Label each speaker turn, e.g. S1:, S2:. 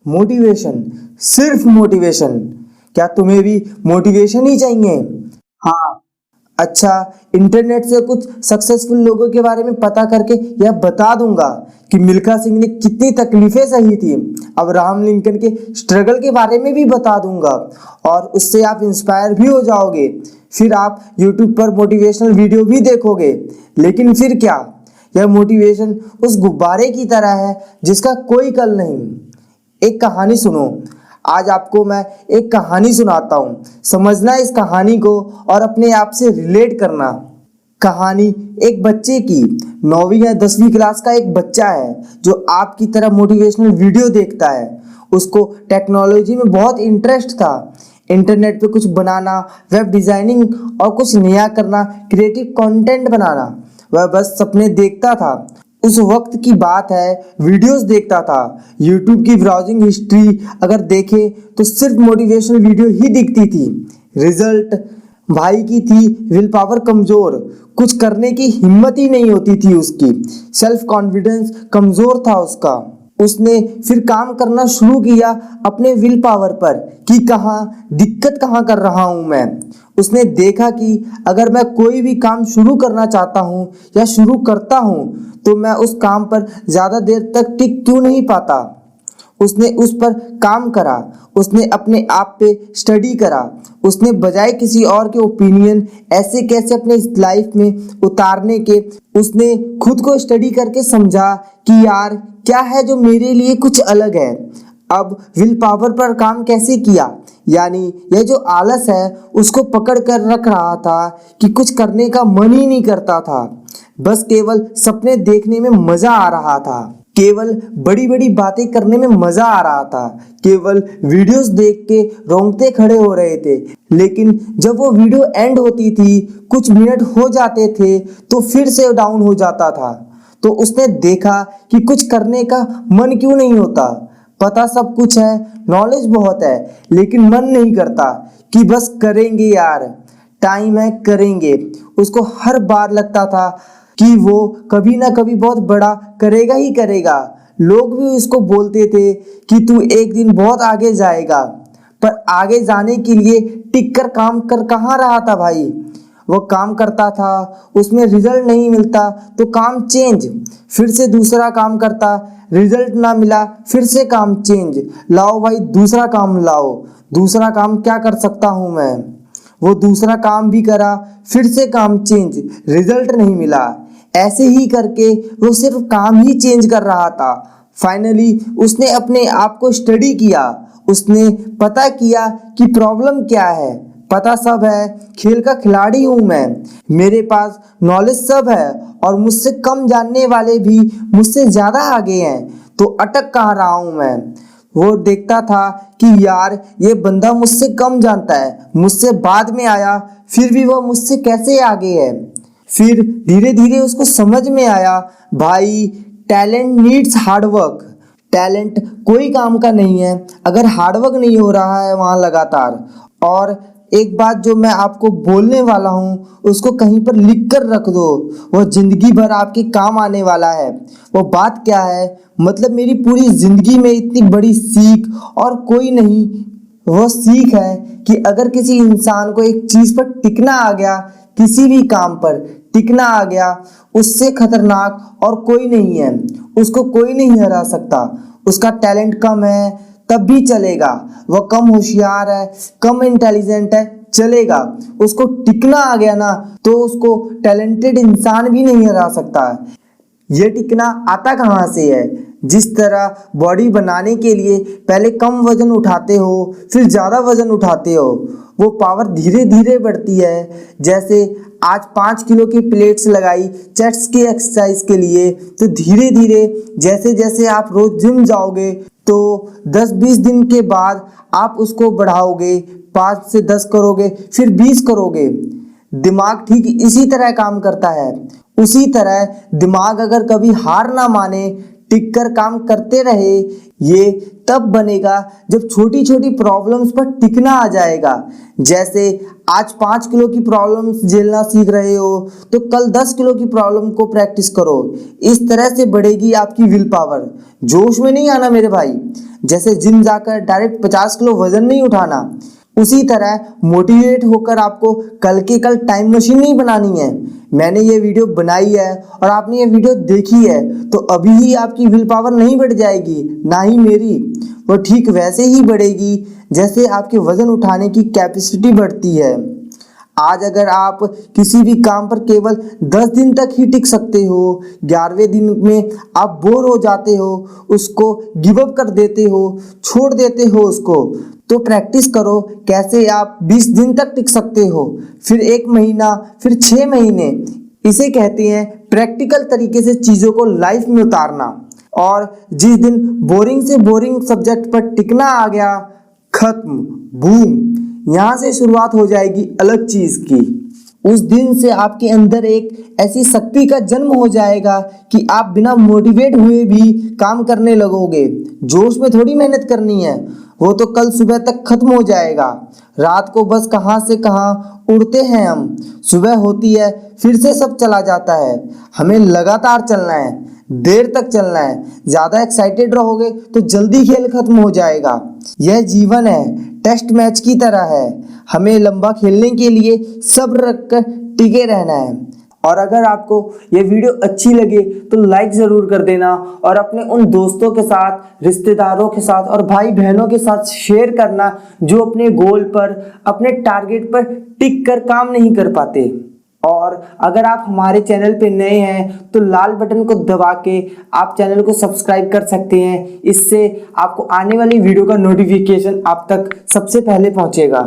S1: Motivation, सिर्फ motivation. क्या तुम्हें भी मोटिवेशन ही चाहिए? हाँ। अच्छा, इंटरनेट से कुछ सक्सेसफुल लोगों के बारे में पता करके यह बता दूंगा कि मिल्खा सिंह ने कितनी तकलीफें सही थी। अब्राहम लिंकन के स्ट्रगल के बारे में भी बता दूंगा और उससे आप इंस्पायर भी हो जाओगे। फिर आप यूट्यूब पर मोटिवेशनल वीडियो भी देखोगे। लेकिन फिर क्या, यह मोटिवेशन उस गुब्बारे की तरह है जिसका कोई कल नहीं। एक कहानी सुनो। आज आपको मैं एक कहानी सुनाता हूँ। समझना इस कहानी को और अपने आप से रिलेट करना। कहानी एक बच्चे की, 9वीं या 10वीं क्लास का एक बच्चा है जो आपकी तरह मोटिवेशनल वीडियो देखता है। उसको टेक्नोलॉजी में बहुत इंटरेस्ट था। इंटरनेट पे कुछ बनाना, वेब डिजाइनिंग और कुछ नया करना, क्रिएटिव कंटेंट बनाना, वह बस सपने देखता था। उस वक्त की बात है, वीडियोस देखता था। यूट्यूब की ब्राउजिंग हिस्ट्री अगर देखे तो सिर्फ मोटिवेशनल वीडियो ही दिखती थी। रिजल्ट भाई की थी विल पावर कमजोर, कुछ करने की हिम्मत ही नहीं होती थी उसकी। सेल्फ कॉन्फिडेंस कमजोर था उसका। उसने फिर काम करना शुरू किया अपने विल पावर पर कि दिक्कत कहाँ कर रहा हूँ मैं। उसने देखा कि अगर मैं कोई भी काम शुरू करना चाहता हूँ या शुरू करता हूँ तो मैं उस काम पर ज़्यादा देर तक टिक क्यों नहीं पाता। उसने उस पर काम करा, उसने अपने आप पे स्टडी करा। उसने बजाय किसी और के ओपिनियन ऐसे कैसे अपने लाइफ में उतारने के, उसने खुद को स्टडी करके समझा कि यार क्या है जो मेरे लिए कुछ अलग है। अब विल पावर पर काम कैसे किया, यानी यह जो आलस है उसको पकड़ कर रख रहा था कि कुछ करने का मन ही नहीं करता था। बस केवल सपने देखने में मजा आ रहा था, केवल बड़ी बड़ी बातें करने में मजा आ रहा था, केवल वीडियोस देख के रोंगटे खड़े हो रहे थे। लेकिन जब वो वीडियो एंड होती थी, कुछ मिनट हो जाते थे तो फिर से डाउन हो जाता था। तो उसने देखा कि कुछ करने का मन क्यों नहीं होता। पता सब कुछ है, नॉलेज बहुत है, लेकिन मन नहीं करता कि बस करेंगे यार, टाइम है करेंगे। उसको हर बार लगता था कि वो कभी ना कभी बहुत बड़ा करेगा ही करेगा। लोग भी उसको बोलते थे कि तू एक दिन बहुत आगे जाएगा, पर आगे जाने के लिए टिक कर काम कर कहाँ रहा था भाई। वो काम करता था, उसमें रिजल्ट नहीं मिलता तो काम चेंज, फिर से दूसरा काम करता, रिजल्ट ना मिला, फिर से काम चेंज, लाओ भाई दूसरा काम लाओ, दूसरा काम क्या कर सकता हूँ मैं। वो दूसरा काम भी करा, फिर से काम चेंज, रिजल्ट नहीं मिला। ऐसे ही करके वो सिर्फ काम ही चेंज कर रहा था। फाइनली उसने अपने आप को स्टडी किया, उसने पता किया कि प्रॉब्लम क्या है। पता सब है, खेल का खिलाड़ी हूँ मैं, मेरे पास नॉलेज सब है और मुझसे कम जानने वाले भी मुझसे ज़्यादा आगे हैं, तो अटक कहाँ रहा हूँ मैं। वो देखता था कि यार ये बंदा मुझसे कम जानता है, मुझसे बाद में आया, फिर भी वो मुझसे कैसे आगे है। फिर धीरे धीरे उसको समझ में आया, भाई talent needs hard work. Talent कोई काम का नहीं है अगर हार्डवर्क नहीं हो रहा है वहाँ लगातार। और एक बात जो मैं आपको बोलने वाला हूँ उसको कहीं पर लिख कर रख दो, वो जिंदगी भर आपके काम आने वाला है। वो बात क्या है, मतलब मेरी पूरी जिंदगी में इतनी बड़ी सीख और कोई नहीं। वो सीख है कि अगर किसी इंसान को एक चीज पर टिकना आ गया, किसी भी काम पर टिकना आ गया, उससे खतरनाक और कोई नहीं है, उसको कोई नहीं हरा सकता। उसका टैलेंट कम है तब भी चलेगा, वो कम होशियार है, कम इंटेलिजेंट है, चलेगा। उसको टिकना आ गया ना तो उसको टैलेंटेड इंसान भी नहीं हरा सकता। ये टिकना आता कहाँ से है? जिस तरह बॉडी बनाने के लिए पहले कम वजन उठाते हो, फिर ज़्यादा वजन उठाते हो, वो पावर धीरे धीरे बढ़ती है। जैसे आज 5 किलो की प्लेट्स लगाई चेस्ट की एक्सरसाइज के लिए, तो धीरे धीरे जैसे जैसे आप रोज जिम जाओगे तो 10-20 दिन के बाद आप उसको बढ़ाओगे, 5 से 10 करोगे, फिर 20 करोगे। दिमाग ठीक इसी तरह काम करता है। उसी तरह दिमाग अगर कभी हार ना माने, टिक कर काम करते रहे, ये तब बनेगा जब छोटी छोटी प्रॉब्लम्स पर टिकना आ जाएगा। जैसे आज 5 किलो की प्रॉब्लम्स झेलना सीख रहे हो तो कल 10 किलो की प्रॉब्लम को प्रैक्टिस करो। इस तरह से बढ़ेगी आपकी विल पावर। जोश में नहीं आना मेरे भाई। जैसे जिम जाकर डायरेक्ट 50 किलो वजन नहीं उठाना, उसी तरह मोटिवेट होकर आपको कल के कल टाइम मशीन नहीं बनानी है। मैंने ये वीडियो बनाई है और आपने ये वीडियो देखी है तो अभी ही आपकी विल पावर नहीं बढ़ जाएगी, ना ही मेरी। वो ठीक वैसे ही बढ़ेगी जैसे आपके वजन उठाने की कैपेसिटी बढ़ती है। आज अगर आप किसी भी काम पर केवल 10 दिन तक ही टिक सकते हो, 11वें दिन में आप बोर हो जाते हो, उसको गिव अप कर देते हो, छोड़ देते हो उसको, तो प्रैक्टिस करो कैसे आप 20 दिन तक टिक सकते हो, फिर 1 महीना, फिर 6 महीने। इसे कहते हैं प्रैक्टिकल तरीके से चीज़ों को लाइफ में उतारना। और जिस दिन बोरिंग से बोरिंग सब्जेक्ट पर टिकना आ गया, खत्म, बूम, यहाँ से शुरुआत हो जाएगी अलग चीज की। उस दिन से आपके अंदर एक ऐसी शक्ति का जन्म हो जाएगा कि आप बिना मोटिवेट हुए भी काम करने लगोगे। जोश में थोड़ी मेहनत करनी है, वो तो कल सुबह तक खत्म हो जाएगा। रात को बस कहाँ से कहाँ उड़ते हैं हम, सुबह होती है फिर से सब चला जाता है। हमें लगातार चलना है, देर तक चलना है। ज्यादा एक्साइटेड रहोगे तो जल्दी खेल खत्म हो जाएगा। यह जीवन है, टेस्ट मैच की तरह है। हमें लंबा खेलने के लिए सब्र रखकर टिके रहना है। और अगर आपको ये वीडियो अच्छी लगे तो लाइक ज़रूर कर देना और अपने उन दोस्तों के साथ, रिश्तेदारों के साथ और भाई बहनों के साथ शेयर करना जो अपने गोल पर, अपने टारगेट पर टिक कर काम नहीं कर पाते। और अगर आप हमारे चैनल पे नए हैं तो लाल बटन को दबा के आप चैनल को सब्सक्राइब कर सकते हैं। इससे आपको आने वाली वीडियो का नोटिफिकेशन आप तक सबसे पहले पहुंचेगा।